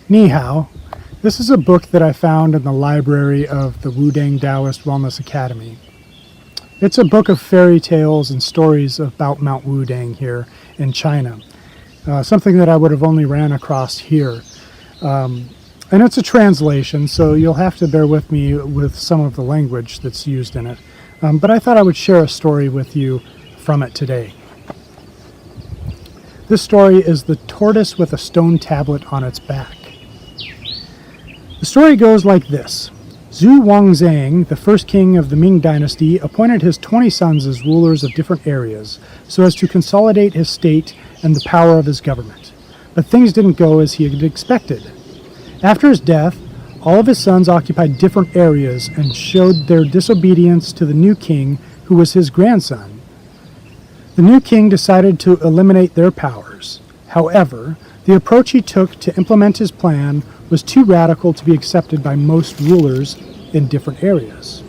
Ni hao. This is a book that I found in the library of the Wudang Taoist Wellness Academy. It's a book of fairy tales and stories about Mount Wudang here in China. Something that I would have only ran across here. And it's a translation, so you'll have to bear with me with some of the language that's used in it. But I thought I would share a story with you from it today. This story is The Tortoise with a Stone Tablet on its Back. The story goes like this. Zhu Wangzang, the first king of the Ming dynasty, appointed his 20 sons as rulers of different areas so as to consolidate his state and the power of his government. But things didn't go as he had expected. After his death, all of his sons occupied different areas and showed their disobedience to the new king, who was his grandson. The new king decided to eliminate their powers. However, the approach he took to implement his plan was too radical to be accepted by most rulers in different areas.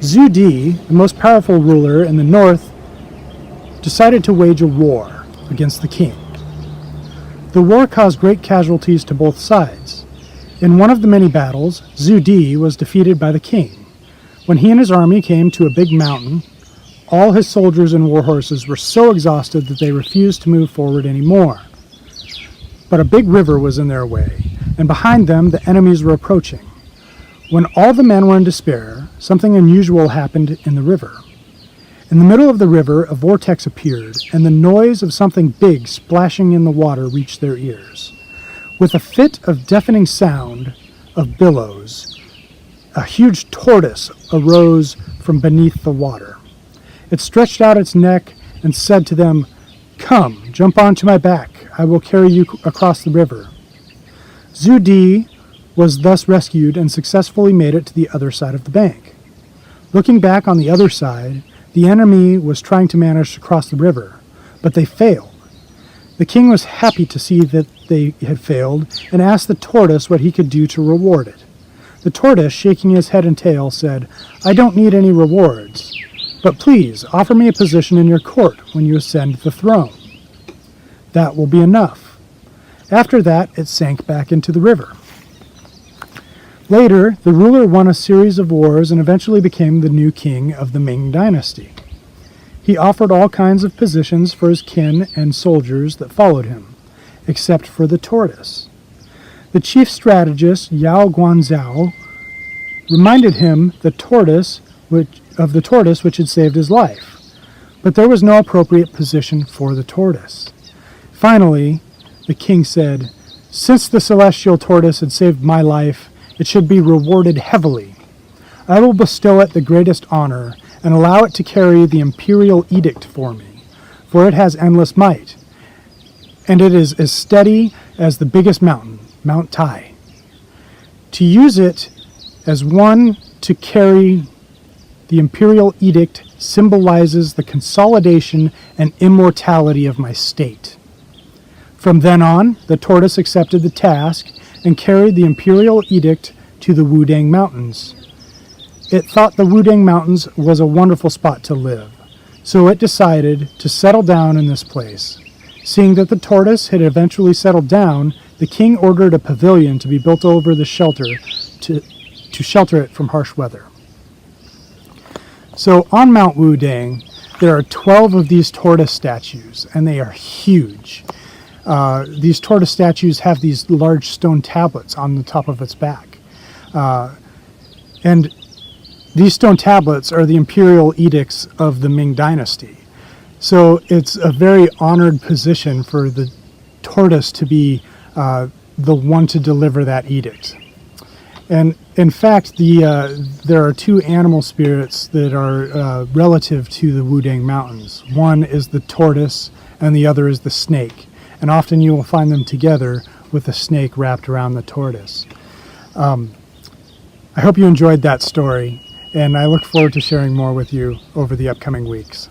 Zhu Di, the most powerful ruler in the north, decided to wage a war against the king. The war caused great casualties to both sides. In one of the many battles, Zhu Di was defeated by the king. When he and his army came to a big mountain, all his soldiers and war horses were so exhausted that they refused to move forward anymore. But a big river was in their way, and behind them the enemies were approaching. When all the men were in despair, something unusual happened in the river. In the middle of the river, a vortex appeared, and the noise of something big splashing in the water reached their ears. With a fit of deafening sound of billows, a huge tortoise arose from beneath the water. It stretched out its neck and said to them, "Come, jump onto my back. I will carry you across the river." Zhu Di was thus rescued and successfully made it to the other side of the bank. Looking back on the other side, the enemy was trying to manage to cross the river, but they failed. The king was happy to see that they had failed and asked the tortoise what he could do to reward it. The tortoise, shaking his head and tail, said, "I don't need any rewards, but please offer me a position in your court when you ascend the throne. That will be enough." After that, it sank back into the river. Later, the ruler won a series of wars and eventually became the new king of the Ming dynasty. He offered all kinds of positions for his kin and soldiers that followed him, except for the tortoise. The chief strategist, Yao Guanzhou, reminded him of the tortoise which had saved his life, but there was no appropriate position for the tortoise. Finally, the king said, "Since the celestial tortoise had saved my life, it should be rewarded heavily. I will bestow it the greatest honor and allow it to carry the imperial edict for me, for it has endless might, and it is as steady as the biggest mountain, Mount Tai. To use it as one to carry the imperial edict symbolizes the consolidation and immortality of my state." From then on, the tortoise accepted the task and carried the imperial edict to the Wudang Mountains. It thought the Wudang Mountains was a wonderful spot to live, so it decided to settle down in this place. Seeing that the tortoise had eventually settled down, the king ordered a pavilion to be built over the shelter to shelter it from harsh weather. So on Mount Wudang, there are 12 of these tortoise statues, and they are huge. These tortoise statues have these large stone tablets on the top of its back. And these stone tablets are the imperial edicts of the Ming dynasty. So it's a very honored position for the tortoise to be the one to deliver that edict. And in fact, there are two animal spirits that are relative to the Wudang Mountains. One is the tortoise and the other is the snake. And often you will find them together with a snake wrapped around the tortoise. I hope you enjoyed that story, and I look forward to sharing more with you over the upcoming weeks.